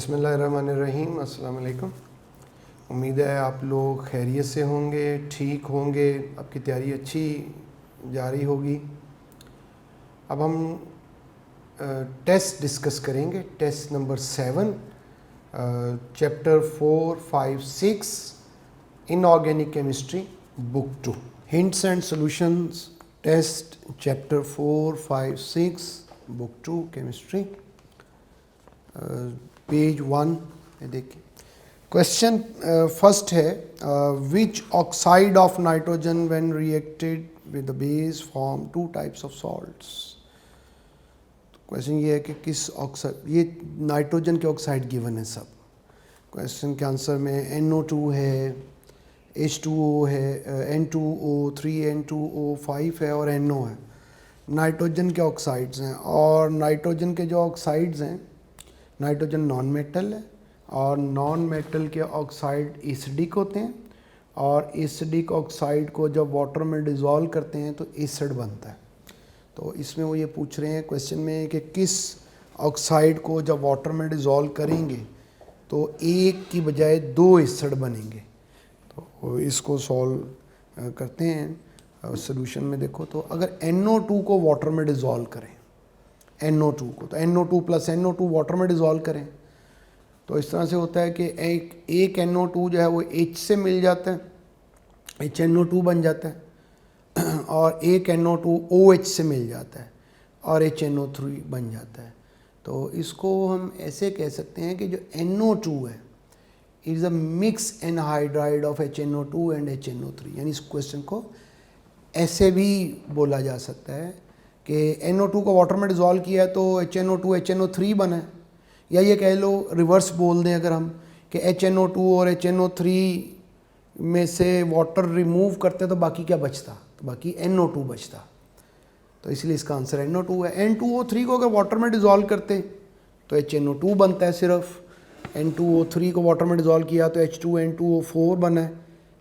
बिस्मिल्लाहिर्रहमानिर्रहीम, अस्सलाम वालेकुम। उम्मीद है आप लोग खैरियत से होंगे, ठीक होंगे, आपकी तैयारी अच्छी जारी होगी। अब हम टेस्ट डिस्कस करेंगे। Test number 7, chapter 4, 5, 6 inorganic chemistry, book 2, hints and solutions. Test chapter 4, 5, 6 book 2 chemistry, page 1 में देखिए। क्वेश्चन फर्स्ट है, which oxide of nitrogen when reacted with the base form two types of salts. Question ये है कि किस oxide, ये nitrogen के oxide given है सब। क्वेश्चन के आंसर में NO2 है, H2O है, N2O, 3N2O5 है और NO है। नाइट्रोजन के ऑक्साइड्स हैं, और नाइट्रोजन के जो ऑक्साइड्स हैं, नाइट्रोजन नॉन मेटल है और नॉन मेटल के ऑक्साइड एसिडिक होते हैं, और एसिडिक ऑक्साइड को जब वाटर में डिज़ोल्व करते हैं तो एसिड बनता है। तो इसमें वो ये पूछ रहे हैं क्वेश्चन में कि किस ऑक्साइड को जब वाटर में डिज़ोल्व करेंगे तो एक की बजाय 2 एसिड बनेंगे। तो इसको सॉल्व करते हैं। सॉल्यूशन में देखो तो अगर NO2 को वाटर में डिज़ोल्व करें, NO2 को, तो NO2 प्लस NO2 वाटर में डिज़ोल्व करें तो इस तरह से होता है कि एक NO2 जो है वो H से मिल जाता है, HNO2 बन जाता है, और एक NO2 OH से मिल जाता है और HNO3 बन जाता है। तो इसको हम ऐसे कह सकते हैं कि जो NO2 है is a mix anhydride of HNO2 and HNO3। यानी इस क्वेश्चन को ऐसे भी बोला जा सकता है कि NO2 को वाटर में डिज़ोल्व किया तो HNO2 HNO3 बना है, या ये कह लो रिवर्स बोल दें अगर हम कि HNO2 और HNO3 में से वाटर रिमूव करते तो बाकी क्या बचता, तो बाकी NO2 बचता। तो इसलिए इसका आंसर NO2 है। N2O3 को अगर वाटर में डिज़ोल्व करते तो HNO2 बनता है सिर्फ। N2O3 को वाटर में डिज़ोल्व किया तो H2N2O4 बना है,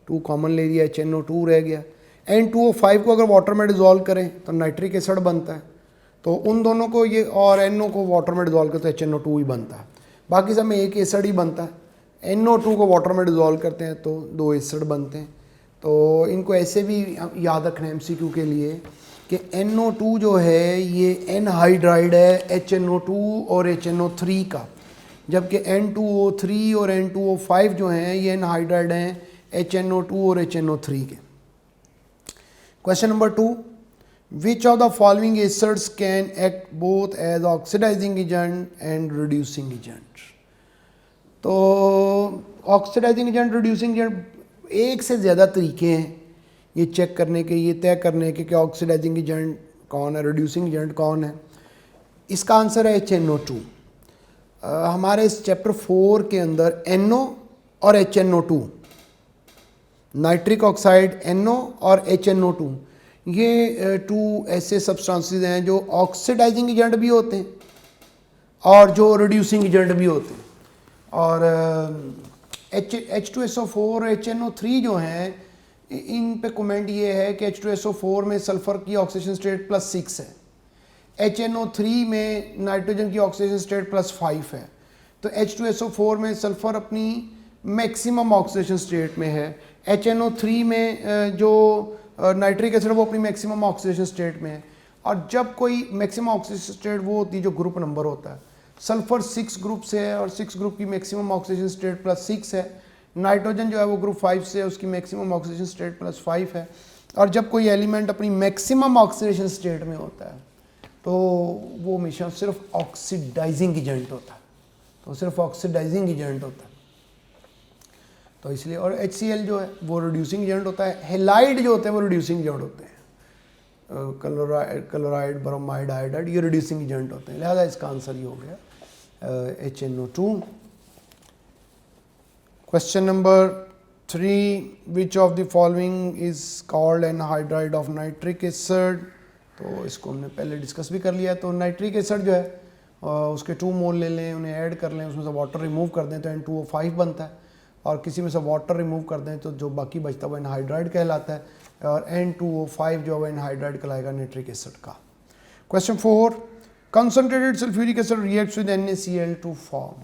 2 कॉमन ले लिया, HNO2 रह गया। N2O5 को अगर वाटर में डिज़ोल्व करें तो नाइट्रिक एसिड बनता है। तो उन दोनों को ये और NO को वाटर में डिज़ोल्व करते तो HNO2 ही बनता है, बाकी सब में एक एसिड ही बनता है। NO2 को वाटर में डिज़ोल्व करते हैं तो 2 एसिड बनते हैं। तो इनको ऐसे भी याद रखना है MCQ के लिए कि NO2 जो है ये एनहाइड्राइड है HNO2 और HNO3 का, जबकि N2O3 और N2O5 जो हैं ये एनहाइड्राइड हैं HNO2 और HNO3 के। Question number 2, which of the following acids can act both as oxidizing agent and reducing agent? तो ऑक्सीडाइजिंग एजेंट, रिड्यूसिंग एजेंट, एक से ज़्यादा तरीके हैं ये चेक करने के, ये तय करने के कि ऑक्सीडाइजिंग एजेंट कौन है, रिड्यूसिंग एजेंट कौन है। इसका आंसर है HNO2। हमारे इस चैप्टर 4 के अंदर NO और HNO2, नाइट्रिक ऑक्साइड NO और HNO2, ये 2 ऐसे सब्सटेंसेस हैं जो ऑक्सीडाइजिंग एजेंट भी होते हैं और जो रिड्यूसिंग एजेंट भी होते हैं। और H2SO4 और HNO3 जो हैं इन पे कमेंट ये है कि H2SO4 में सल्फ़र की ऑक्सीडेशन स्टेट +6 है, HNO3 में नाइट्रोजन की ऑक्सीडेशन स्टेट +5 है। तो H2SO4 में सल्फ़र अपनी मैक्सिमम ऑक्सीडेशन स्टेट में है, HNO3 में जो नाइट्रिक एसिड वो अपनी मैक्सिमम ऑक्सीडेशन स्टेट में है। और जब कोई मैक्सिमम ऑक्सीडेशन स्टेट वो होती है जो ग्रुप नंबर होता है, सल्फ़र 6 ग्रुप से है और 6 ग्रुप की मैक्सिमम ऑक्सीडेशन स्टेट +6 है। नाइट्रोजन जो है वो ग्रुप 5 से है, उसकी मैक्सिमम ऑक्सीडेशन स्टेट +5 है। और जब कोई एलिमेंट अपनी मैक्सिमम ऑक्सीडेशन स्टेट में होता है तो वो हमेशा सिर्फ ऑक्सीडाइजिंग एजेंट होता है, तो सिर्फ ऑक्सीडाइजिंग एजेंट होता है। तो इसलिए, और HCl जो है वो रिड्यूसिंग एजेंट होता है, हेलाइड जो होते हैं वो रिड्यूसिंग एजेंट होते हैं, क्लोराइड, ब्रोमाइड, आयोडाइड, ये रिड्यूसिंग एजेंट होते हैं। लिहाजा इसका आंसर ये हो गया HNO2। Question number 3, which of the following is called anhydride of nitric acid. तो इसको हमने पहले डिस्कस भी कर लिया। तो नाइट्रिक एसिड जो है उसके 2 मोल ले लें, उन्हें ऐड कर लें, उसमें से वाटर रिमूव कर दें तो N2O5 बनता है, और किसी में से वाटर रिमूव कर दें तो जो बाकी बचता है वो एनहाइड्राइड कहलाता है, और N2O5 जो है एनहाइड्राइड कहलाएगा नाइट्रिक एसिड का। Question 4, concentrated sulfuric acid reacts with NaCl to form।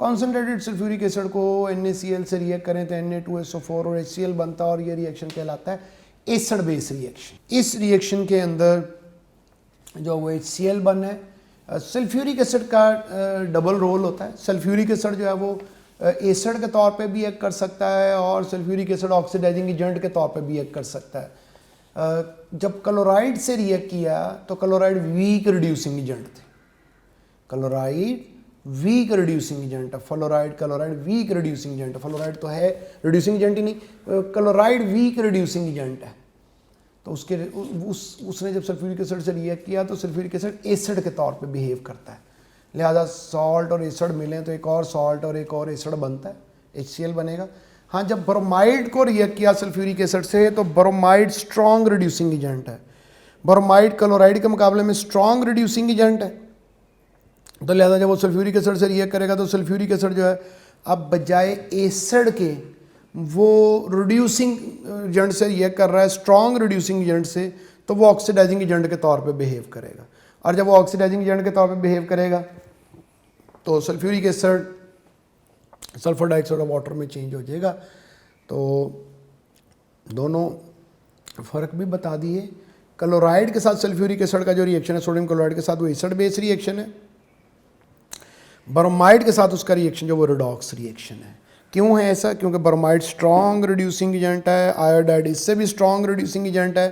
Concentrated sulphuric acid को NaCl से रिएक्ट करें तो Na2SO4 और HCl बनता है और ये रिएक्शन कहलाता है एसिड बेस रिएक्शन। इस रिएक्शन के अंदर जो वो HCl बन है, सल्फ्यूरिक एसिड का डबल रोल होता है। सल्फ्यूरिक एसिड जो है वो एसिड के तौर पे भी एक्ट कर सकता है और सल्फ्यूरिक एसिड ऑक्सीडाइजिंग एजेंट के तौर पे भी एक्ट कर सकता है। जब क्लोराइड से रिएक्ट किया तो क्लोराइड वीक रिड्यूसिंग एजेंट थे। क्लोराइड वीक रिड्यूसिंग एजेंट है, fluoride chloride weak reducing agent है। फ्लोराइड तो है रिड्यूसिंग एजेंट ही नहीं, क्लोराइड वीक रिड्यूसिंग एजेंट है। तो उसने जब सल्फ्यूरिक एसिड से रिएक्ट किया तो सल्फ्यूरिक एसिड एसिड के तौर पे बिहेव करता है, लिहाजा सॉल्ट और एसिड मिलें तो एक और सॉल्ट और एक और एसिड बनता है, HCl बनेगा। हाँ, जब ब्रोमाइड को रिएक्ट किया सल्फ्यूरिक एसिड से तो ब्रोमाइड स्ट्रॉन्ग रिड्यूसिंग एजेंट है। ब्रोमाइड क्लोराइड के मुकाबले में स्ट्रॉन्ग रिड्यूसिंग एजेंट है, तो लिहाजा जब वो सल्फ्यूरिक एसिड से रिएक्ट करेगा तो सल्फ्यूरिक एसिड जो है अब बजाय एसिड के वो रिड्यूसिंग एजेंट से रिएक्ट कर रहा है, स्ट्रॉन्ग रिड्यूसिंग एजेंट से, तो वो ऑक्सीडाइजिंग एजेंट के तौर पे बिहेव करेगा। और जब वो ऑक्सीडाइजिंग एजेंट के तौर पे बिहेव करेगा तो sulphuric acid sulphur dioxide of water में चेंज हो जाएगा। तो दोनों फ़र्क भी बता दिए। क्लोराइड के साथ सल्फ्यूरिक एसिड का जो रिएक्शन है सोडियम क्लोराइड के साथ वो एसिड बेस रिएक्शन है। ब्रोमाइड के साथ उसका रिएक्शन जो वो रिडॉक्स रिएक्शन है। क्यों है ऐसा? क्योंकि ब्रोमाइड स्ट्रॉन्ग रिड्यूसिंग एजेंट है, आयोडाइड इससे भी स्ट्रॉन्ग रिड्यूसिंग एजेंट है।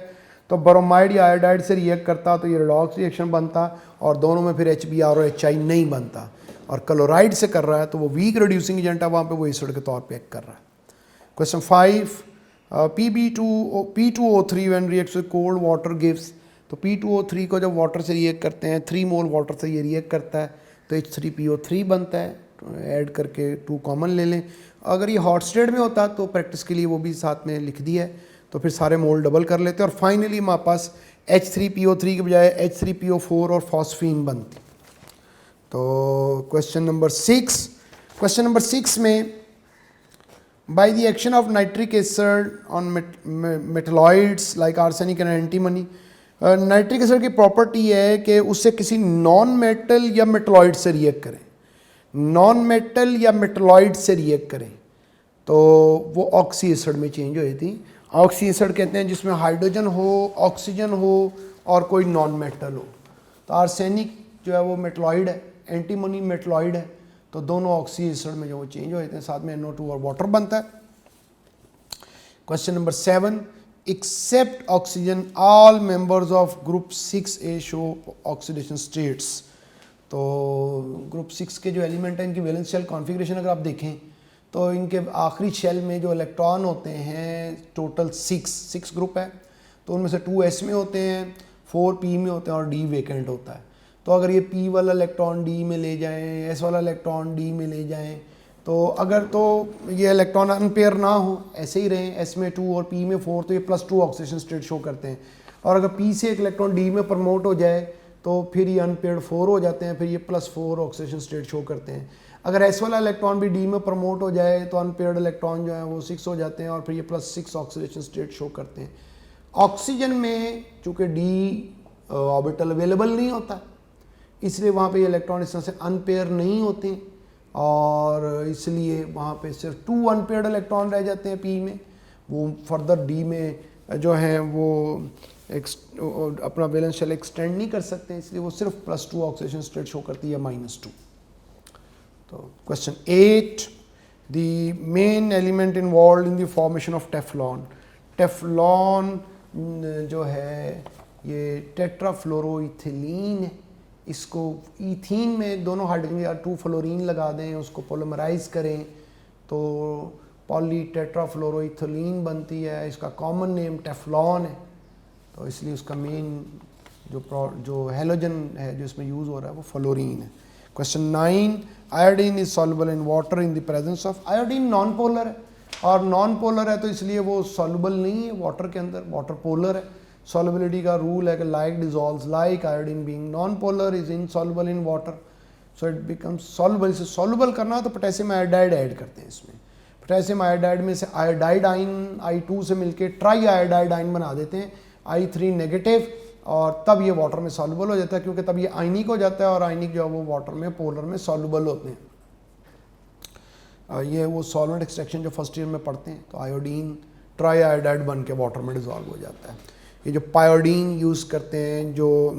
तो ब्रोमाइड या आयोडाइड से रिएक्ट करता तो ये रिडॉक्स रिएक्शन बनता और दोनों में फिर HBr और HI नहीं बनता। और क्लोराइड से कर रहा है तो वो वीक रिड्यूसिंग एजेंट है, वहाँ पे वो एसिड के तौर पे एक्ट कर रहा है। Question 5, P2O3 when reacts with cold water gives. तो P2O3 को जब वाटर से रिएक्ट करते हैं, 3 मोल वाटर से ये रिएक्ट करता है तो H3PO3 बनता है। ऐड करके 2 कॉमन ले लें। अगर ये हॉट स्टेट में होता तो प्रैक्टिस के लिए वो भी साथ में लिख दिया है, तो फिर सारे मोल डबल कर लेते और फाइनली हमारे पास H3PO3 के बजाय H3PO4 और फॉस्फीन बनती। तो क्वेश्चन नंबर 6 में by the action of nitric acid on metalloids like arsenic and antimony. Nitric acid की प्रॉपर्टी है कि उससे किसी नॉन मेटल या मेटलॉइड से रिएक्ट करें, नॉन मेटल या मेटलॉइड से रिएक्ट करें तो वो ऑक्सी एसिड में चेंज हो जाती। ऑक्सी एसिड कहते हैं जिसमें हाइड्रोजन हो, ऑक्सीजन हो और कोई नॉन मेटल हो। तो आर्सेनिक जो है वो मेटलॉइड है, एंटीमनी मेटलॉइड है, तो दोनों ऑक्सी एसिड में जो वो चेंज हो जाते हैं, साथ में NO2 और वाटर बनता है। Question number 7, except oxygen all members of group 6A show oxidation states. तो ग्रुप 6 के जो एलिमेंट हैं इनकी वैलेंस शेल कॉन्फ़िगरेशन अगर आप देखें तो इनके आखिरी शेल में जो इलेक्ट्रॉन होते हैं टोटल 6 ग्रुप है, तो उनमें से 2 S में होते हैं, 4 P में होते हैं और D वेकेंट होता है। तो अगर ये P वाला इलेक्ट्रॉन D में ले जाएं, S वाला इलेक्ट्रॉन D में ले जाएं, तो अगर तो ये इलेक्ट्रॉन अनपेयर ना हो, ऐसे ही रहें, S में 2 और P में 4, तो ये +2 ऑक्सीडेशन स्टेट शो करते हैं। और अगर P से एक इलेक्ट्रॉन D में प्रमोट हो जाए तो फिर ये अनपेयर्ड 4 हो जाते हैं, फिर ये +4 ऑक्सीडेशन स्टेट शो करते हैं। अगर S वाला इलेक्ट्रॉन भी D में प्रमोट हो जाए तो अनपेयर्ड इलेक्ट्रॉन जो है वो 6 हो जाते हैं और फिर ये +6 ऑक्सीडेशन स्टेट शो करते हैं। ऑक्सीजन में चूँकि D ऑर्बिटल अवेलेबल नहीं होता इसलिए वहाँ पे ये इलेक्ट्रॉन इस तरह से अनपेयर नहीं होते और इसलिए वहाँ पे सिर्फ 2 अनपेयर्ड इलेक्ट्रॉन रह जाते हैं P में। वो फर्दर D में जो हैं वो अपना वैलेंस शेल एक्सटेंड नहीं कर सकते, इसलिए वो सिर्फ +2 ऑक्सीडेशन स्टेट शो करती है, -2। तो question 8, the main element involve in the formation of Teflon. Teflon जो है ये टेट्राफ्लोरोइथिलीन है, इसको ईथीन में दोनों हाइड्रोजन या 2 फ्लोरीन लगा दें, उसको पोलीमराइज करें तो पॉली टेट्राफ्लोरोइथिलीन बनती है। इसका कॉमन नेम टेफ्लॉन है, तो इसलिए उसका मेन जो हैलोजन है जो इसमें यूज़ हो रहा है वो फ्लोरीन है। Question 9, iodine is soluble in water in the presence of. Iodine non polar है और नॉन पोलर है तो इसलिए वो सॉल्युबल नहीं है वाटर के अंदर, वाटर पोलर है। सॉल्युबिलिटी का रूल है कि like dissolves like, iodine being non polar is insoluble in water, so it becomes soluble. इसे सॉल्युबल करना है तो पोटेशियम आयोडाइड ऐड करते हैं इसमें। पोटेशियम आयोडाइड में से आयोडाइड आयन I2 से मिलके ट्राई आयोडाइड आयन बना देते हैं I3 नेगेटिव, और तब ये वाटर में सॉल्युबल हो जाता है क्योंकि तब ये आयनिक हो जाता है और आयनिक जो है वो वाटर में पोलर में सॉल्युबल होते हैं। ये वो सॉल्वेंट एक्सट्रैक्शन जो फर्स्ट ईयर में पढ़ते हैं, तो आयोडीन ट्राई आयोडाइड बन के वाटर में डिज़ोल्व हो जाता है। ये जो पायोडीन यूज़ करते हैं, जो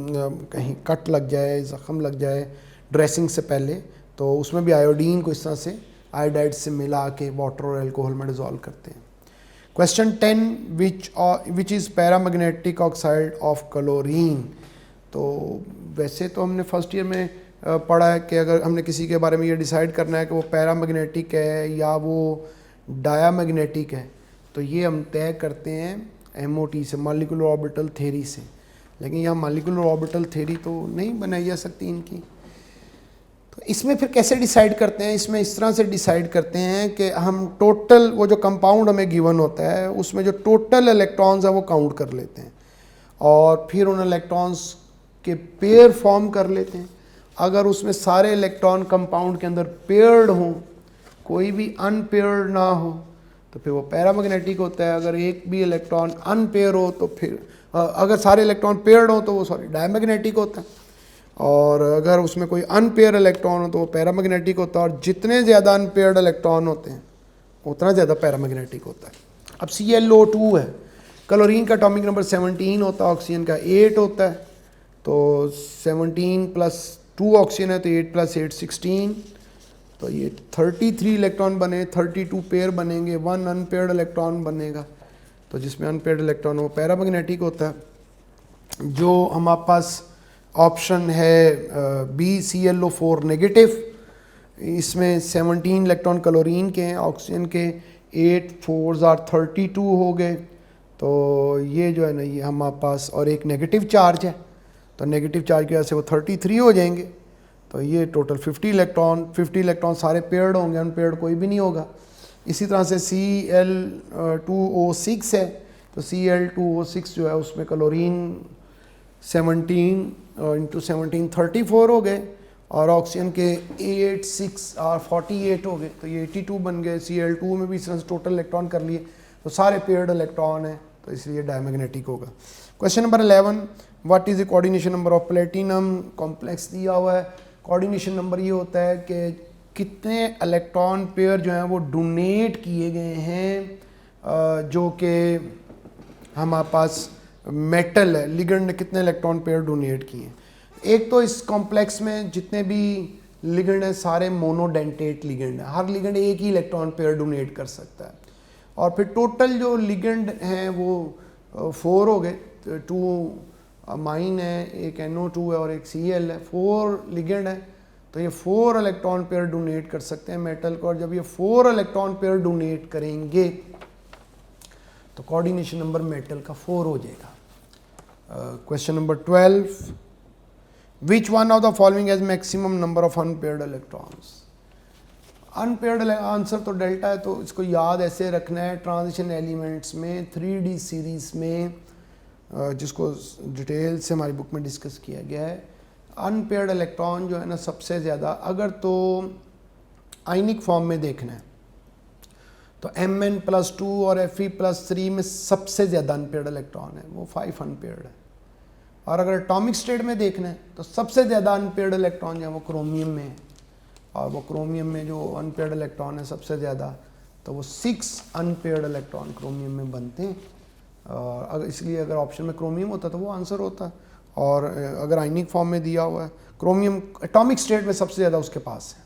कहीं कट लग जाए, ज़ख़म लग जाए ड्रेसिंग से पहले, तो उसमें भी आयोडीन को इस तरह से आयोडाइड से मिला के वाटर और अल्कोहल में डिज़ोल्व करते हैं। Question 10, which is paramagnetic oxide of chlorine. तो वैसे तो हमने फर्स्ट ईयर में पढ़ा है कि अगर हमने किसी के बारे में ये डिसाइड करना है कि वो पैरामैग्नेटिक है या वो डायामैग्नेटिक है, तो ये हम तय करते हैं MOT से, मॉलिक्यूलर ऑर्बिटल थ्योरी से। लेकिन यहाँ मॉलिक्यूलर ऑर्बिटल थ्योरी तो नहीं बनाई जा सकती इनकी, तो इसमें फिर कैसे डिसाइड करते हैं? इसमें इस तरह से डिसाइड करते हैं कि हम टोटल वो जो कंपाउंड हमें गिवन होता है उसमें जो टोटल इलेक्ट्रॉन्स है वो काउंट कर लेते हैं और फिर उन इलेक्ट्रॉन्स के पेयर फॉर्म कर लेते हैं। अगर उसमें सारे इलेक्ट्रॉन कंपाउंड के अंदर पेयर्ड हों, कोई भी अनपेयर्ड ना हो, तो फिर वो पैरामैग्नेटिक होता है। अगर एक भी इलेक्ट्रॉन अनपेयर हो तो फिर अगर सारे इलेक्ट्रॉन पेयर्ड हो तो वो डायमैग्नेटिक होता है, और अगर उसमें कोई अनपेयर इलेक्ट्रॉन हो तो वो पैरामैग्नेटिक होता है, और जितने ज़्यादा अनपेयर्ड इलेक्ट्रॉन होते हैं उतना ज़्यादा पैरामैग्नेटिक होता है। अब ClO2 है, क्लोरीन का एटॉमिक नंबर 17 होता है, ऑक्सीजन का 8 होता है, तो 17 + 2 ऑक्सीजन है तो 8 + 8 16, तो ये 33 इलेक्ट्रॉन बने, 32 पेयर बनेंगे, 1 अनपेयर्ड इलेक्ट्रॉन बनेगा, तो जिसमें अनपेयर्ड इलेक्ट्रॉन वो पैरामैग्नेटिक होता है। जो हमारे पास ऑप्शन है B ClO4 नेगेटिव, इसमें 17 इलेक्ट्रॉन क्लोरीन के हैं, ऑक्सीजन के 8 4s are 32 हो गए, तो ये जो है ना ये हमारे पास, और एक नेगेटिव चार्ज है तो नेगेटिव चार्ज की वजह से वो 33 हो जाएंगे, तो ये टोटल 50 इलेक्ट्रॉन सारे पेयर्ड होंगे, अनपेयर्ड कोई भी नहीं होगा। इसी तरह से Cl2O6 है, तो Cl2O6 जो है उसमें क्लोरीन 17 × 17 34 हो गए, और ऑक्सीजन के 8 6 और 48 हो गए, तो ये 82 बन गए। Cl2 में भी इस तरह से टोटल इलेक्ट्रॉन कर लिए, तो सारे पेयर्ड इलेक्ट्रॉन हैं, तो इसलिए डायमैग्नेटिक होगा। Question number 11, what is the coordination number of platinum complex दिया हुआ है। कोऑर्डिनेशन नंबर ये होता है कि कितने इलेक्ट्रॉन पेयर जो हैं वो डोनेट किए गए हैं, जो कि हमारे पास मेटल है, लिगेंड ने कितने इलेक्ट्रॉन पेयर डोनेट किए हैं। एक तो इस कॉम्प्लेक्स में जितने भी लिगेंड हैं सारे मोनोडेंटेट लिगेंड हैं, हर लिगेंड एक ही इलेक्ट्रॉन पेयर डोनेट कर सकता है, और फिर टोटल जो लिगेंड हैं वो 4 हो गए, 2 अमाइन है, एक NO2 है और एक Cl है, 4 लिगेंड है, तो ये 4 इलेक्ट्रॉन पेयर डोनेट कर सकते हैं मेटल को, और जब ये 4 इलेक्ट्रॉन पेयर डोनेट करेंगे तो कोऑर्डिनेशन नंबर मेटल का 4 हो जाएगा। Question number 12, which one of the following has maximum number of unpaired electrons. Unpaired answer तो डेल्टा है, तो इसको याद ऐसे रखना है, ट्रांजिशन एलिमेंट्स में 3D सीरीज में, जिसको डिटेल से हमारी बुक में डिस्कस किया गया है, अनपेयर्ड इलेक्ट्रॉन जो है ना सबसे ज़्यादा, अगर तो आयनिक फॉर्म में देखना है तो Mn+2 और Fe+3 में सबसे ज़्यादा अनपेयर्ड इलेक्ट्रॉन है, वो 5 अनपेयर्ड है। और अगर एटॉमिक स्टेट में देखना है तो सबसे ज़्यादा अनपेयर्ड इलेक्ट्रॉन जो है वो क्रोमियम में है, और वो क्रोमियम में जो अनपेयर्ड इलेक्ट्रॉन है सबसे ज़्यादा, तो वो 6 अनपेयर्ड इलेक्ट्रॉन क्रोमियम में बनते हैं। अगर इसलिए अगर ऑप्शन में क्रोमियम होता तो वो आंसर होता, और अगर आयनिक फॉर्म में दिया हुआ है क्रोमियम एटॉमिक स्टेट में सबसे ज़्यादा उसके पास है,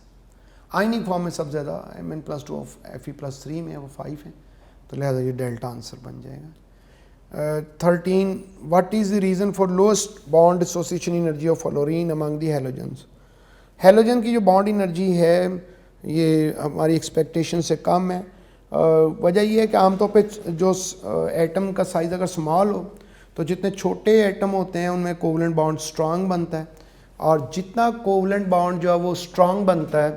आयनिक फॉर्म में सबसे ज़्यादा Mn+2 और Fe+3 में है, वो 5 है, तो लिहाजा ये डेल्टा आंसर बन जाएगा। 13, what is the reason for lowest bond association energy of fluorine among the halogens. Halogen की जो बॉन्ड एनर्जी है ये हमारी एक्सपेक्टेशन से कम है। वजह ये है कि आमतौर पे जो एटम का साइज़ अगर स्मॉल हो तो जितने छोटे एटम होते हैं उनमें कोवलेंट बॉन्ड स्ट्रांग बनता है, और जितना कोवलेंट बॉन्ड जो है वो स्ट्रांग बनता है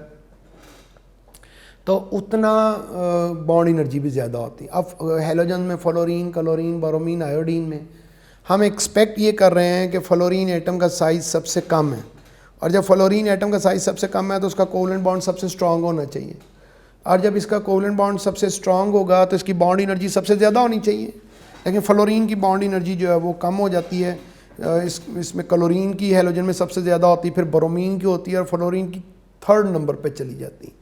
तो उतना बॉन्ड एनर्जी भी ज़्यादा होती है। अब हैलोजन में फ्लोरीन, क्लोरीन, ब्रोमीन, आयोडीन में हम एक्सपेक्ट ये कर रहे हैं कि फ्लोरीन एटम का साइज़ सबसे कम है, और जब फ्लोरीन एटम का साइज़ सबसे कम है तो उसका कोवलेंट बॉन्ड सबसे स्ट्रांग होना चाहिए, और जब इसका कोवलेंट बॉन्ड सबसे स्ट्रांग होगा तो इसकी बॉन्ड एनर्जी सबसे ज़्यादा होनी चाहिए, लेकिन फ्लोरीन की बॉन्ड एनर्जी जो है वो कम हो जाती है। इसमें क्लोरीन की हैलोजन में सबसे ज़्यादा होती है, फिर ब्रोमीन की होती है, और फ्लोरीन की 3rd नंबर पे चली जाती है।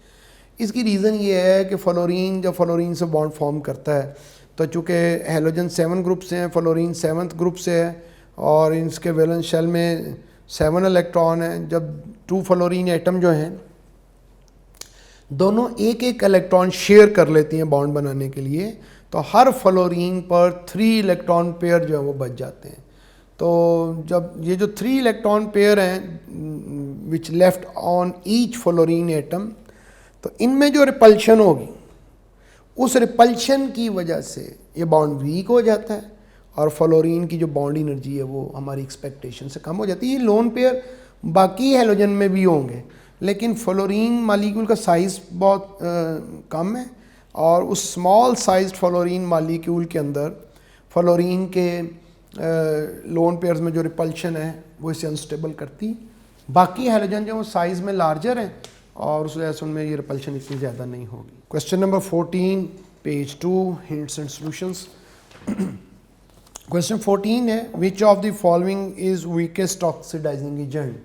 इसकी रीज़न ये है कि फ्लोरीन जब फ्लोरीन से बॉन्ड फॉर्म करता है तो चूँकि हेलोजन 7 ग्रुप से हैं, फ्लोरीन 7th ग्रुप से है और इसके वैलेंस शेल में 7 इलेक्ट्रॉन हैं। जब 2 फ्लोरीन एटम जो हैं दोनों एक एक इलेक्ट्रॉन शेयर कर लेती हैं बॉन्ड बनाने के लिए, तो हर फ्लोरीन पर 3 इलेक्ट्रॉन पेयर जो है वो बच जाते हैं। तो जब ये जो 3 इलेक्ट्रॉन पेयर हैं विच left on each fluorine atom, तो इनमें जो रिपल्शन होगी उस रिपल्शन की वजह से ये बॉन्ड वीक हो जाता है और फ्लोरीन की जो बॉन्ड एनर्जी है वो हमारी एक्सपेक्टेशन से कम हो जाती है। ये लोन पेयर बाकी हेलोजन में भी होंगे, लेकिन फ्लोरीन मालिक्यूल का साइज़ बहुत कम है और उस स्मॉल साइज्ड फ्लोरीन मालिक्यूल के अंदर फ्लोरीन के लोन पेयर्स में जो रिपल्शन है वो इसे अनस्टेबल करती। बाकी हेलोजन जो वो साइज़ में लार्जर हैं और उस वजह से उनमें ये रिपल्शन इतनी ज़्यादा नहीं होगी। Question number 14 page 2 hints and solutions. Question 14 है which of the following is weakest oxidising agent.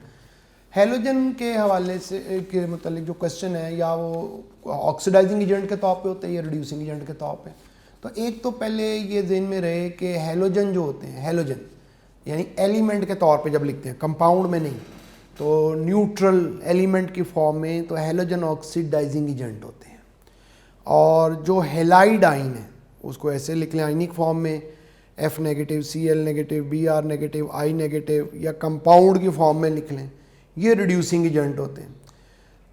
Halogen के हवाले से के मतलब जो क्वेश्चन है या वो ऑक्सीडाइजिंग एजेंट के तौर पे होते हैं या रिड्यूसिंग एजेंट के तौर पे। तो एक तो पहले ये ज़हन में रहे कि हेलोजन जो होते हैं, हेलोजन यानी एलिमेंट के तौर पे जब लिखते हैं, कंपाउंड में नहीं, तो न्यूट्रल एलिमेंट की फॉर्म में तो हेलोजन ऑक्सीडाइजिंग एजेंट होते हैं। और जो हेलाइड आइन है उसको ऐसे लिख लें आयनिक फॉर्म में F negative, Cl negative, Br negative, I negative, या कंपाउंड की फॉर्म में लिख लें, ये रिड्यूसिंग एजेंट होते हैं।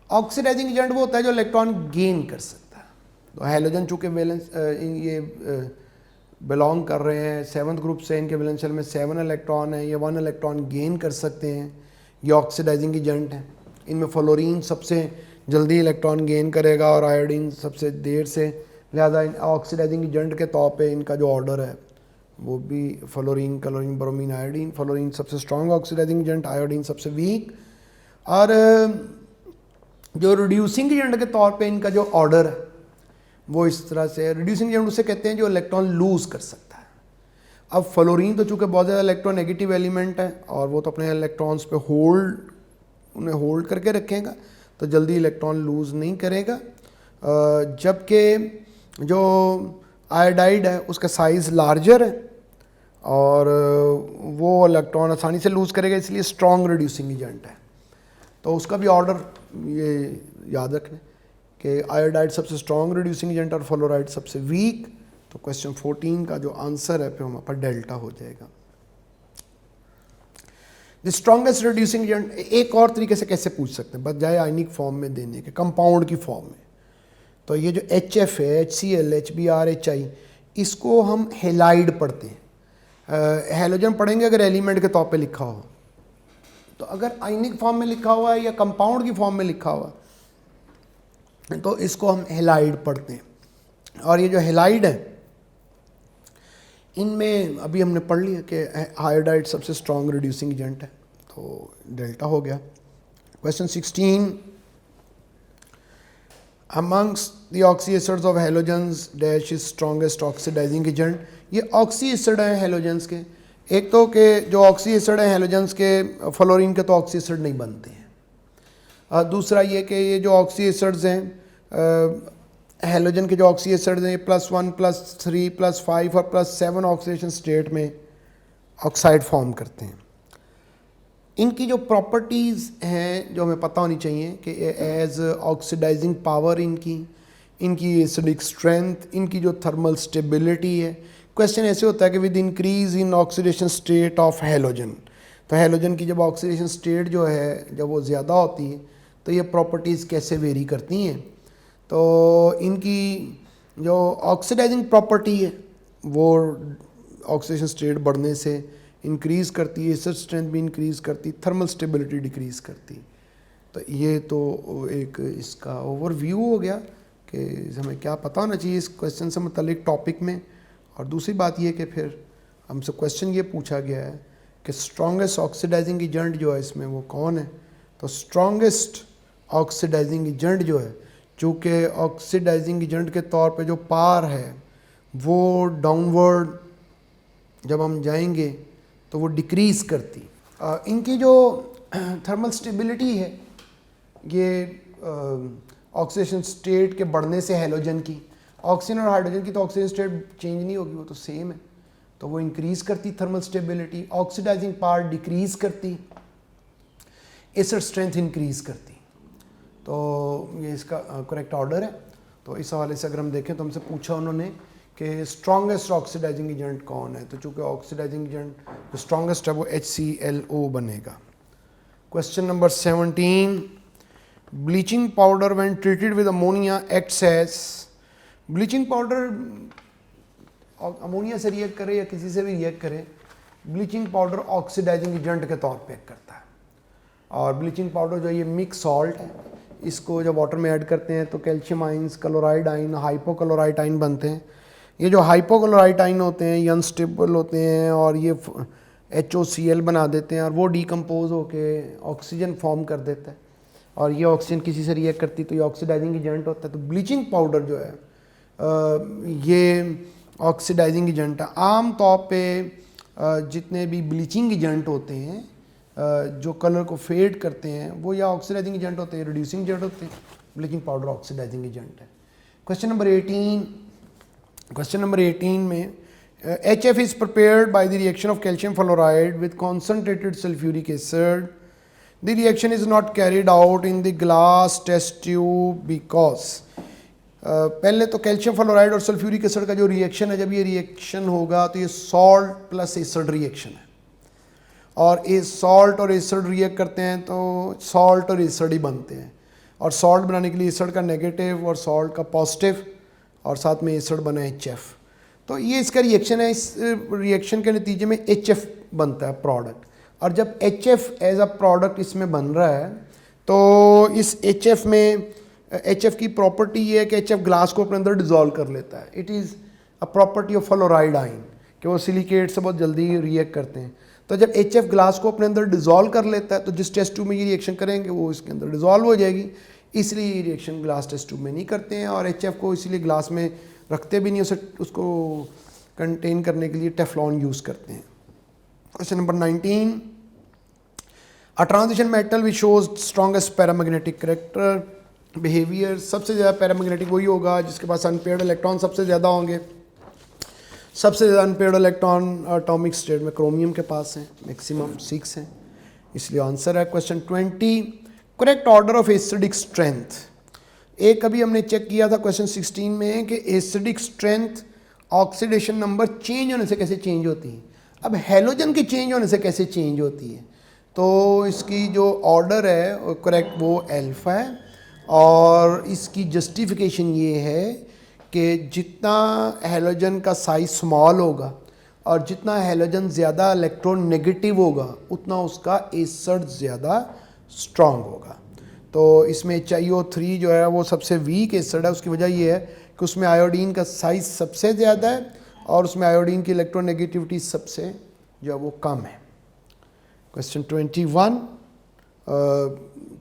ऑक्सीडाइजिंग एजेंट वो होता है जो इलेक्ट्रॉन गेन कर सकता है। तो हेलोजन चूँकि वैलेंस ये बिलोंग कर रहे हैं 7th ग्रुप से, इनके वैलेंस शेल में 7 इलेक्ट्रॉन है, ये 1 इलेक्ट्रॉन गेन कर सकते हैं, ये ऑक्सीडाइजिंग एजेंट है। इनमें फ्लोरीन सबसे जल्दी इलेक्ट्रॉन गेन करेगा और आयोडीन सबसे देर से, लिहाजा ऑक्सीडाइजिंग एजेंट के तौर पे इनका जो ऑर्डर है वो भी fluorine, chlorine, bromine, iodine. Fluorine सबसे स्ट्रॉन्ग ऑक्सीडाइजिंग एजेंट, आयोडीन सबसे वीक। और जो रिड्यूसिंग एजेंट के तौर पे इनका जो ऑर्डर है वो इस तरह से, रिड्यूसिंग एजेंट उसे कहते हैं जो इलेक्ट्रॉन लूज कर सकता है। अब फ्लोरीन तो चूँकि बहुत ज़्यादा इलेक्ट्रोनेगेटिव एलिमेंट है और वो तो अपने इलेक्ट्रॉन्स पे उन्हें होल्ड करके रखेगा, तो जल्दी इलेक्ट्रॉन लूज नहीं करेगा। जबकि जो आयोडाइड है उसका साइज़ लार्जर है और वो इलेक्ट्रॉन आसानी से लूज़ करेगा, इसलिए स्ट्रॉन्ग रिड्यूसिंग एजेंट है। तो उसका भी ऑर्डर ये याद रखना कि आयोडाइड सबसे स्ट्रॉन्ग रिड्यूसिंग एजेंट और फ्लोराइड सबसे वीक। तो क्वेश्चन 14 का जो आंसर है फिर वहाँ पर डेल्टा हो जाएगा। द स्ट्रॉन्गेस्ट रिड्यूसिंग एजेंट एक और तरीके से कैसे पूछ सकते हैं, बजाय आयनिक फॉर्म में देने के, कंपाउंड की फॉर्म में। तो ये जो HF है, HCl, HBr, HI, इसको हम हेलाइड पढ़ते हैं। हेलोजन पढ़ेंगे अगर एलिमेंट के तौर पे लिखा हो, तो अगर आयनिक फॉर्म में लिखा हुआ है या कंपाउंड की फॉर्म में लिखा हुआ तो इसको हम हेलाइड पढ़ते हैं। और ये जो हेलाइड है इनमें अभी हमने पढ़ लिया कि आयोडाइड सबसे स्ट्रॉन्ग रिड्यूसिंग एजेंट है, तो डेल्टा हो गया। Question 16 amongst the oxy acids of halogens dash is strongest oxidising agent. ये ऑक्सी एसिड हैं हेलोजेंस के। एक तो कि जो ऑक्सी एसिड हैं हेलोजेंस के, फ्लोरीन के तो ऑक्सी एसिड नहीं बनते हैं। दूसरा ये कि ये जो ऑक्सी एसिड्स हैं हेलोजन के जो ऑक्सी एसिड्स हैं, +1, +3, +5 और +7 ऑक्सीडेशन स्टेट में ऑक्साइड फॉर्म करते हैं। इनकी जो प्रॉपर्टीज़ हैं जो हमें पता होनी चाहिए कि एज ऑक्सीडाइजिंग पावर इनकी एसिडिक स्ट्रेंथ, इनकी जो थर्मल स्टेबिलिटी है। क्वेश्चन ऐसे होता है कि with increase in oxidation state of halogen, तो हेलोजन की जब ऑक्सीडेशन स्टेट जो है जब वो ज़्यादा होती है तो ये प्रॉपर्टीज़ कैसे वेरी करती हैं। तो इनकी जो ऑक्सीडाइजिंग प्रॉपर्टी है वो ऑक्सीडेशन स्टेट बढ़ने से इंक्रीज़ करती है, एसिड स्ट्रेंथ भी इंक्रीज़ करती, थर्मल स्टेबिलिटी डिक्रीज़ करती। तो ये तो एक इसका ओवरव्यू हो गया कि हमें क्या पता होना चाहिए इस क्वेश्चन से मुतल्लिक टॉपिक में। और दूसरी बात ये कि फिर हमसे क्वेश्चन ये पूछा गया है कि स्ट्रॉन्गेस्ट ऑक्सीडाइजिंग एजेंट जो है इसमें वो कौन है। तो स्ट्रॉन्गेस्ट ऑक्सीडाइजिंग एजेंट जो है, चूँकि ऑक्सीडाइजिंग एजेंट के तौर पे जो पार है वो डाउनवर्ड जब हम जाएंगे तो वो डिक्रीज़ करती। इनकी जो थर्मल स्टेबिलिटी है ये ऑक्सीडेशन स्टेट के बढ़ने से हैलोजन की, ऑक्सीजन और हाइड्रोजन की तो ऑक्सीजन स्टेट चेंज नहीं होगी, वो तो सेम है, तो वो इंक्रीज करती thermal stability, oxidising part decrease करती, एसिड स्ट्रेंथ इंक्रीज करती। तो ये इसका करेक्ट ऑर्डर है। तो इस हवाले से अगर हम देखें तो हमसे पूछा उन्होंने कि स्ट्रॉन्गेस्ट ऑक्सीडाइजिंग एजेंट कौन है, तो चूँकि ऑक्सीडाइजिंग एजेंट जो स्ट्रॉन्गेस्ट है वो HClO बनेगा। Question number 17, bleaching powder when treated with ammonia acts as, bleaching powder ammonia से रिएक्ट करे या किसी से भी रिएक्ट करे, ब्लीचिंग पाउडर ऑक्सीडाइजिंग एजेंट के तौर पे एक्ट करता है। और ब्लीचिंग पाउडर जो ये मिक्स सॉल्ट है, इसको जब वाटर में ऐड करते हैं तो calcium ions, chloride ion, hypochloride ion बनते हैं। ये जो हाइपोक्लोराइड आइन होते हैं ये अनस्टेबल होते हैं और ये HOCl बना देते हैं और वो डिकम्पोज होके ऑक्सीजन फॉर्म कर देता है और ये ऑक्सीजन किसी से रिएक्ट करती तो ये ऑक्सीडाइजिंग एजेंट होता है। तो ब्लीचिंग पाउडर जो है ये ऑक्सीडाइजिंग एजेंट है। आम तौर पे जितने भी ब्लीचिंग एजेंट होते हैं जो कलर को फेड करते हैं वो या ऑक्सीडाइजिंग एजेंट होते हैं, रिड्यूसिंग एजेंट होते हैं। ब्लीचिंग पाउडर ऑक्सीडाइजिंग एजेंट है। क्वेश्चन नंबर 18 में HF is prepared by the reaction of calcium fluoride with concentrated sulfuric acid. The reaction is not carried out in the glass test tube because पहले तो calcium fluoride और sulphuric acid का जो reaction है, जब ये reaction होगा तो ये सॉल्ट प्लस एसिड रिएक्शन है और ये सॉल्ट और एसिड रिएक्ट करते हैं तो सॉल्ट और एसिड ही बनते हैं और सॉल्ट बनाने के लिए एसिड का नेगेटिव और सॉल्ट का पॉजिटिव और साथ में एसिड बना HF। तो ये इसका रिएक्शन है। इस रिएक्शन के नतीजे में HF बनता है प्रोडक्ट, और जब HF एज अ प्रोडक्ट इसमें बन रहा है तो इस HF में HF की प्रॉपर्टी ये है कि HF ग्लास को अपने अंदर डिज़ोल्व कर लेता है। It is a property of fluoride आइन कि वो सिलिकेट से बहुत जल्दी रिएक्ट करते हैं। तो जब HF ग्लास को अपने अंदर डिज़ोल्व कर लेता है तो जिस टेस्ट ट्यूब में ये रिएक्शन करेंगे वो इसके अंदर डिज़ोल्व हो जाएगी, इसलिए ये रिएक्शन ग्लास टेस्ट ट्यूब में नहीं करते हैं और HF को इसीलिए ग्लास में रखते भी नहीं, उसको कंटेन करने के लिए टेफ्लॉन यूज़ करते हैं। Question number 19, a transition metal which shows strongest paramagnetic character behaviour. सबसे ज़्यादा पैरामैग्नेटिक वही होगा जिसके पास अनपेयर्ड इलेक्ट्रॉन सबसे ज़्यादा होंगे। सबसे ज़्यादा अनपेयर्ड इलेक्ट्रॉन एटॉमिक स्टेट में क्रोमियम के पास हैं, मैक्सिमम 6 हैं, इसलिए आंसर है question 20, correct order of acidic strength. एक अभी हमने चेक किया था क्वेश्चन 16 में कि acidic strength oxidation number change होने से कैसे चेंज होती है। अब हैलोजन के चेंज होने से कैसे चेंज होती है, तो इसकी जो ऑर्डर है करेक्ट वो अल्फा है और इसकी जस्टिफिकेशन ये है कि जितना हैलोजन का साइज स्मॉल होगा और जितना हैलोजन ज़्यादा इलेक्ट्रोनेगेटिव होगा उतना उसका एसिड ज़्यादा स्ट्रॉन्ग होगा। तो इसमें HiO3 जो है वो सबसे वीक एसिड है। उसकी वजह ये है कि उसमें आयोडीन का साइज सबसे ज़्यादा है और उसमें आयोडीन की इलेक्ट्रोनेगेटिविटी सबसे जो है वो कम है। क्वेश्चन 21,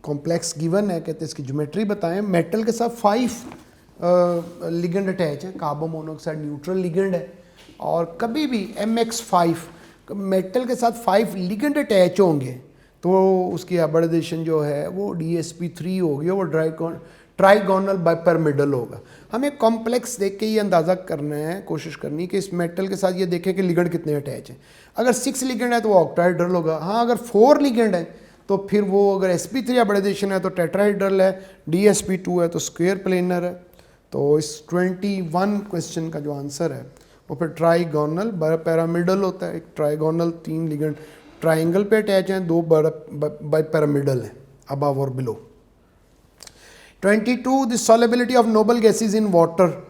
कॉम्प्लेक्स गिवन है, कहते हैं इसकी ज्योमेट्री बताएं। मेटल के साथ 5 लिगेंड अटैच है, कार्बन मोनोऑक्साइड न्यूट्रल लिगेंड है और कभी भी MX5 मेटल के साथ 5 लिगेंड अटैच होंगे तो उसकी हाइब्रिडाइजेशन जो है वो DsP3 होगी और वो ट्राइगोनल बाइपिरामिडल होगा। हमें कॉम्प्लेक्स देख के ये अंदाज़ा करना है, कोशिश करनी कि इस मेटल के साथ ये देखें कि लिगेंड कितने अटैच हैं। अगर 6 लिगेंड है तो वो ऑक्टाहेड्रल होगा। हाँ, अगर 4 लिगेंड है तो फिर वो अगर sp3 हाइब्रिडाइजेशन है तो टेट्राहेड्रल है, DsP2 है तो स्क्वायर प्लेनर है। तो इस 21 क्वेश्चन का जो आंसर है वो फिर ट्राइगोनल बाइपिरामिडल होता है। एक ट्राइगोनल 3 लिगेंड ट्राइंगल पे अटैच हैं, 2 बाइपिरामिडल हैं अबव और below. 22, the solubility of noble gases in water.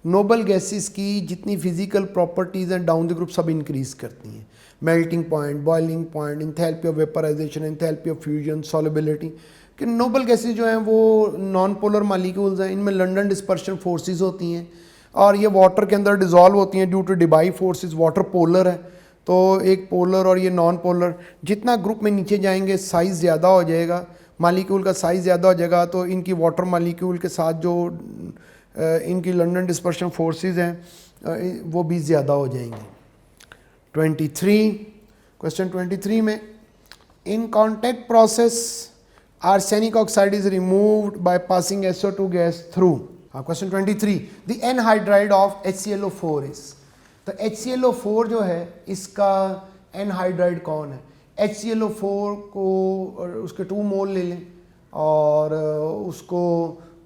Noble gases की जितनी फिजिकल प्रॉपर्टीज़ हैं डाउन द ग्रुप सब इंक्रीज करती हैं। Melting point, boiling point, enthalpy of vaporisation, enthalpy of fusion, solubility. कि नोबल गैसेस जो हैं वो नॉन पोलर मालिक्यूल्स हैं, इनमें लंडन डिस्पर्शन फोर्सेस होती हैं और ये वाटर के अंदर डिजॉल्व होती हैं due to Debye forces. Water polar है तो एक पोलर और ये नॉन पोलर, जितना ग्रुप में नीचे जाएंगे साइज़ ज़्यादा हो जाएगा, मालिक्यूल का साइज़ ज़्यादा हो जाएगा तो इनकी वाटर मालिक्यूल के साथ जो इनकी लंडन डिस्पर्शन फोर्सेस हैं वो भी ज़्यादा हो जाएंगी। 23, क्वेश्चन 23 में इन contact process arsenic oxide is removed by passing SO2 gas through. Question 23. The anhydride of HClO4 is. तो HClO4 जो है इसका एनहाइड्राइड कौन है? HClO4 को उसके 2 मोल ले लें और उसको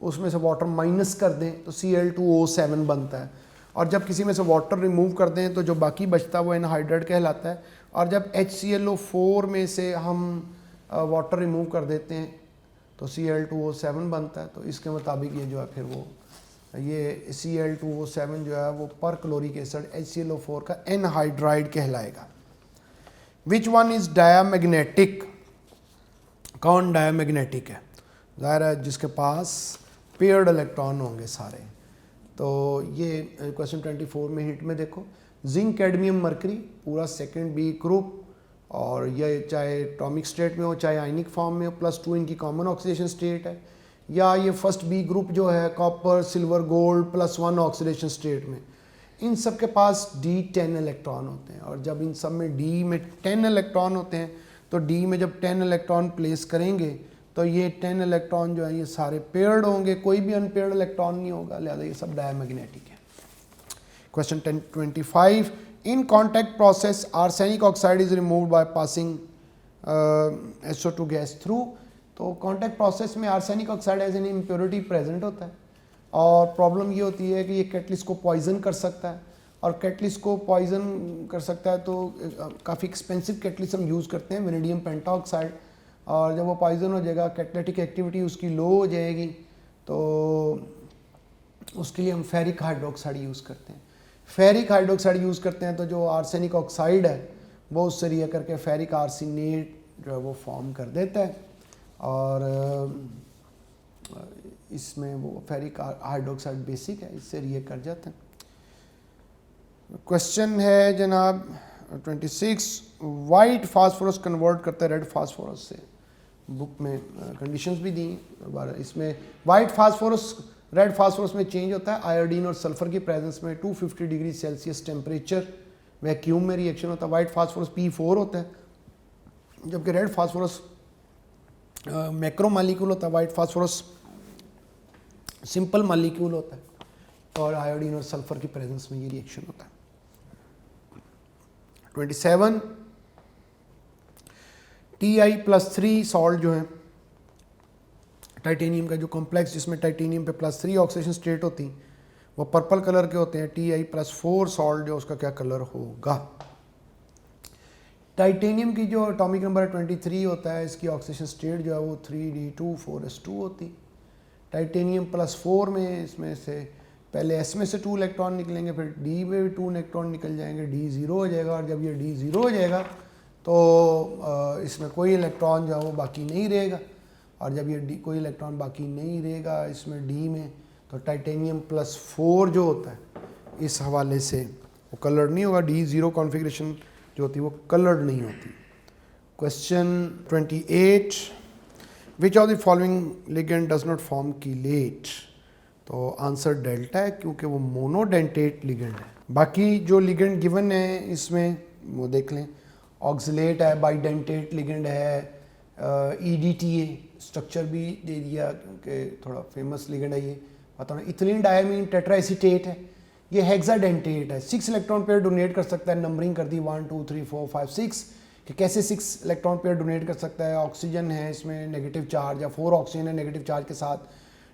उसमें से वाटर माइनस कर दें तो Cl2O7 बनता है, और जब किसी में से वाटर रिमूव कर दें तो जो बाकी बचता है वो एनहाइड्राइड कहलाता है, और जब HClO4 में से हम वाटर रिमूव कर देते हैं तो Cl2O7 बनता है। तो इसके मुताबिक ये जो है फिर वो ये Cl2O7 जो है वो पर क्लोरिक एसिड HClO4 का एनहाइड्राइड कहलाएगा। Which one is diamagnetic? कौन डायामैग्नेटिक है? ज़ाहिर है जिसके पास पेयर्ड इलेक्ट्रॉन होंगे सारे। तो ये क्वेश्चन 24 में हिट में देखो, जिंक कैडमियम मरकरी पूरा सेकंड बी ग्रुप, और ये चाहे एटॉमिक स्टेट में हो चाहे आयनिक फॉर्म में हो, +2 इनकी कॉमन ऑक्सीडेशन स्टेट है, या ये फर्स्ट बी ग्रुप जो है copper silver gold +1 oxidation state में, इन सब के पास D10 इलेक्ट्रॉन होते हैं। और जब इन सब में D में 10 इलेक्ट्रॉन होते हैं तो D में जब 10 इलेक्ट्रॉन प्लेस करेंगे तो ये 10 इलेक्ट्रॉन जो है ये सारे पेयर्ड होंगे, कोई भी अनपेयर्ड इलेक्ट्रॉन नहीं होगा, लिहाजा ये सब डायमैग्नेटिक है। Question 25. In contact process arsenic oxide is removed by passing SO2 gas through. तो कॉन्टैक्ट प्रोसेस में arsenic oxide as an impurity present होता है, और प्रॉब्लम ये होती है कि ये कैटलिस्ट को पॉइजन कर सकता है, और कैटलिस्ट को पॉइजन कर सकता है तो काफ़ी एक्सपेंसिव कैटलिस्ट हम यूज़ करते हैं वेनेडियम पेंटाऑक्साइड, और जब वो पॉइजन हो जाएगा कैटलिटिक एक्टिविटी उसकी लो हो जाएगी, तो उसके लिए हम फेरिक हाइड्रोक्साइड यूज़ करते हैं। फेरिक हाइड्रोक्साइड यूज़ करते हैं तो जो आर्सेनिक ऑक्साइड है वो उससे रिएक्ट करके फेरिक आर्सेनेट जो है वो फॉर्म कर देता है, और इसमें वो फेरिक हाइड्रोक्साइड बेसिक है, इससे रिएक्ट कर जाते हैं। क्वेश्चन है जनाब 26. वाइट फास्फोरस कन्वर्ट करता है रेड फास्फोरस से। बुक में कंडीशंस भी दी हैं। इसमें वाइट फास्फोरस रेड फास्फोरस में चेंज होता है आयोडीन और सल्फर की प्रेजेंस में 250 डिग्री सेल्सियस टेम्परेचर वैक्यूम में रिएक्शन होता है। वाइट फास्फोरस P4 होता है, जबकि रेड फास्फोरस मैक्रो मालिक्यूल होता है, वाइट फास्फोरस सिंपल मालिक्यूल होता है, और आयोडीन और सल्फर की प्रेजेंस में ये रिएक्शन होता है। 27. Ti+3 सॉल्ट जो है टाइटेनियम का जो कॉम्प्लेक्स जिसमें टाइटेनियम पे +3 ऑक्सीडेशन स्टेट होती वो पर्पल कलर के होते हैं। Ti+4 सॉल्ट जो उसका क्या कलर होगा? टाइटेनियम की जो एटॉमिक नंबर 23 होता है, इसकी ऑक्सीडेशन स्टेट जो है वो 3d2 होती। टाइटेनियम +4 में इसमें से पहले S में से 2 इलेक्ट्रॉन निकलेंगे, फिर D में भी 2 इलेक्ट्रॉन निकल जाएंगे, D 0 हो जाएगा, और जब ये D 0 हो जाएगा तो इसमें कोई इलेक्ट्रॉन जो है वो बाकी नहीं रहेगा, और जब ये कोई इलेक्ट्रॉन बाकी नहीं रहेगा इसमें D में, तो टाइटेनियम +4 जो होता है इस हवाले से वो कलर्ड नहीं होगा। D0 कॉन्फ़िगरेशन जो होती है वो कलर्ड नहीं होती। Question 28. Which of the following ligand does not form chelate? तो आंसर डेल्टा है, क्योंकि वो मोनोडेंटेट लिगेंड है। बाकी जो लिगेंड गिवन है इसमें वो देख लें, ऑक्सिलेट है, बाइडेंटेट लिगेंड है, EDTA स्ट्रक्चर भी दे दिया क्योंकि थोड़ा फेमस लिगेंड है ये, पता नहीं। इथिलीन डायमीन टेट्राएसीटेट है, ये हेक्साडेंटेट है, 6 इलेक्ट्रॉन पेयर डोनेट कर सकता है, नंबरिंग कर दी 1 2 3 4 5 6 कि कैसे 6 इलेक्ट्रॉन पेयर डोनेट कर सकता है। ऑक्सीजन है इसमें नेगेटिव चार्ज, या 4 ऑक्सीजन है नेगेटिव चार्ज के साथ,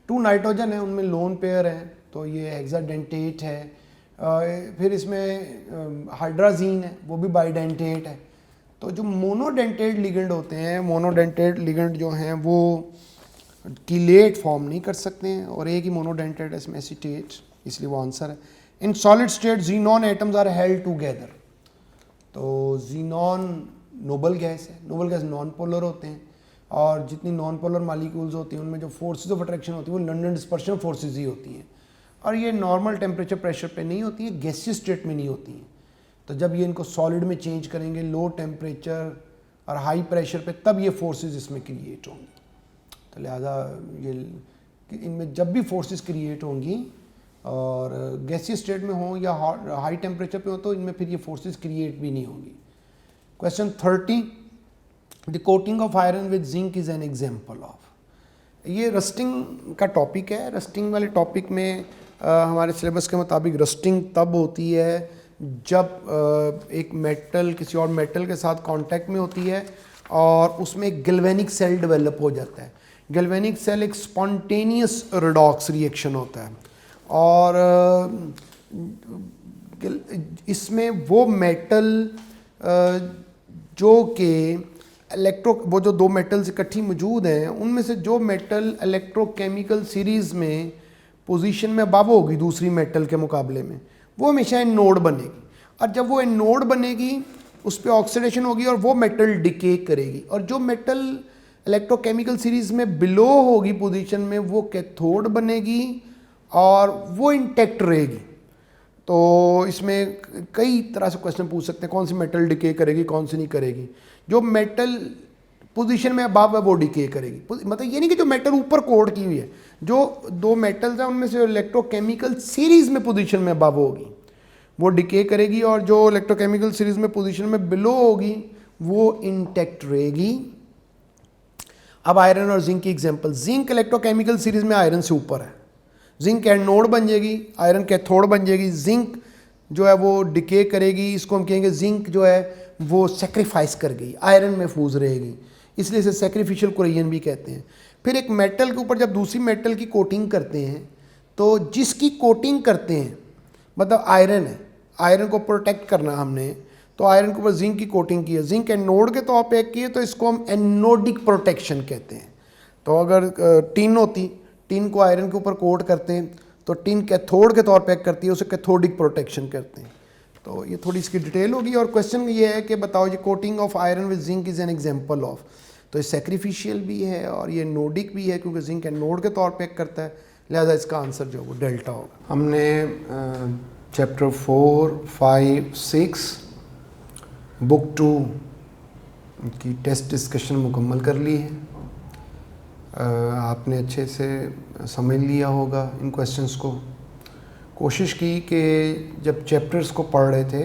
2 नाइट्रोजन है उनमें लोन पेयर हैं, तो ये हेक्साडेंटेट है। फिर इसमें हाइड्राजीन है वो भी बाइडेंटेट है। तो जो मोनोडेंटेट लिगेंड होते हैं, मोनोडेंटेट लिगेंड जो हैं वो कीलेट फॉर्म नहीं कर सकते हैं, और एक ही मोनोडेंटेट है इसमें एसीटेट, इसलिए वो आंसर है। In solid state xenon atoms are held together. तो जीनॉन नोबल गैस है, नोबल गैस नॉन पोलर होते हैं, और जितनी नॉन पोलर मालिक्यूल्स होती हैं उनमें जो फोर्सेज ऑफ अट्रैक्शन होती है वो लंडन डिस्पर्शन फोर्सेज ही होती हैं, और ये नॉर्मल टेम्परेचर प्रेशर पे नहीं होती है, गैसियस स्टेट में नहीं होती हैं। तो जब ये इनको सॉलिड में चेंज करेंगे लो टेम्परेचर और हाई प्रेशर पे, तब ये फोर्सेस इसमें क्रिएट होंगी। तो लिहाजा ये इनमें जब भी फोर्सेस क्रिएट होंगी और गैसियस स्टेट में हो या हाई टेम्परेचर पे हो, तो इनमें फिर ये फोर्सेस क्रिएट भी नहीं होंगी। Question 30. The coating of iron with zinc is an example of. ये रस्टिंग का टॉपिक है। रस्टिंग वाले टॉपिक में हमारे सिलेबस के मुताबिक रस्टिंग तब होती है जब एक मेटल किसी और मेटल के साथ कांटेक्ट में होती है और उसमें एक गैल्वेनिक सेल डेवलप हो जाता है। गैल्वेनिक सेल एक स्पॉन्टेनियस रिडॉक्स रिएक्शन होता है और इसमें वो मेटल जो कि वो जो दो मेटल्स इकट्ठी मौजूद हैं उनमें से जो मेटल इलेक्ट्रोकेमिकल सीरीज़ में पोजीशन में अबव होगी दूसरी मेटल के मुकाबले में, वो हमेशा एनोड बनेगी। और जब वो एनोड बनेगी उस पर ऑक्सीडेशन होगी और वो मेटल डिके करेगी। और जो मेटल इलेक्ट्रोकेमिकल सीरीज़ में बिलो होगी पोजीशन में वो कैथोड बनेगी और वो इंटैक्ट रहेगी। तो इसमें कई तरह से क्वेश्चन पूछ सकते हैं, कौन सी मेटल डिके करेगी, कौन सी नहीं करेगी। जो मेटल पोजीशन में अबव है वो डिके करेगी। मतलब ये नहीं कि जो मेटल ऊपर कोड की हुई है, जो दो मेटल्स हैं उनमें से इलेक्ट्रोकेमिकल सीरीज़ में पोजीशन में अबव होगी वो डिके करेगी और जो इलेक्ट्रोकेमिकल सीरीज़ में पोजीशन में बिलो होगी वो इंटैक्ट रहेगी। अब आयरन और जिंक की एग्जांपल। जिंक इलेक्ट्रोकेमिकल सीरीज़ में आयरन से ऊपर है, जिंक एनोड बन जाएगी, आयरन कैथोड बन जाएगी। जिंक जो है वो डिके करेगी, इसको हम कहेंगे जिंक जो है वो सेक्रीफाइस कर गई, आयरन महफूज रहेगी, इसलिए इसे सेक्रीफिशियल कोरिजन भी कहते हैं। फिर एक मेटल के ऊपर जब दूसरी मेटल की कोटिंग करते हैं तो जिसकी कोटिंग करते हैं मतलब आयरन है, आयरन को प्रोटेक्ट करना हमने, तो आयरन के ऊपर जिंक की कोटिंग की है, जिंक एनोड के तौर पे की है तो इसको हम एनोडिक प्रोटेक्शन कहते हैं। तो अगर टिन होती, टिन को आयरन के ऊपर कोट करते हैं तो टिन कैथोड के तौर पे करती है, उसे कैथोडिक प्रोटेक्शन करते हैं। तो ये थोड़ी इसकी डिटेल होगी। और क्वेश्चन ये है कि बताओ जी coating of iron with zinc is an example of. तो ये सैक्रिफिशियल भी है और ये नोडिक भी है क्योंकि जिंक एनोड के तौर पे करता है, लिहाजा इसका आंसर जो वो डेल्टा होगा। हमने चैप्टर 4, 5, 6 बुक 2 की टेस्ट डिस्कशन मुकम्मल कर ली है। आपने अच्छे से समझ लिया होगा इन क्वेश्चंस को। कोशिश की कि जब चैप्टर्स को पढ़ रहे थे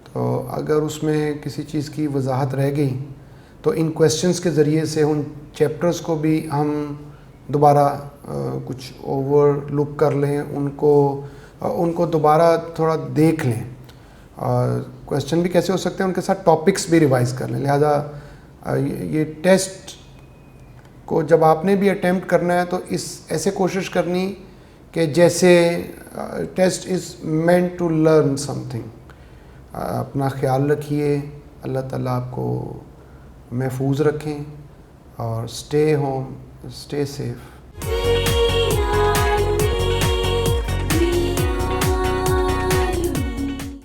तो अगर उसमें किसी चीज़ की वजाहत रह गई तो इन क्वेश्चंस के ज़रिए से उन चैप्टर्स को भी हम दोबारा कुछ ओवरलुक कर लें, उनको दोबारा थोड़ा देख लें। क्वेश्चन भी कैसे हो सकते हैं उनके साथ टॉपिक्स भी रिवाइज़ कर लें। लिहाजा ये टेस्ट को जब आपने भी अटेम्प्ट करना है तो ऐसे कोशिश करनी कि जैसे test is meant to learn something. अपना ख्याल रखिए, अल्लाह ताला आपको महफूज रखें और स्टे होम, स्टे सेफ।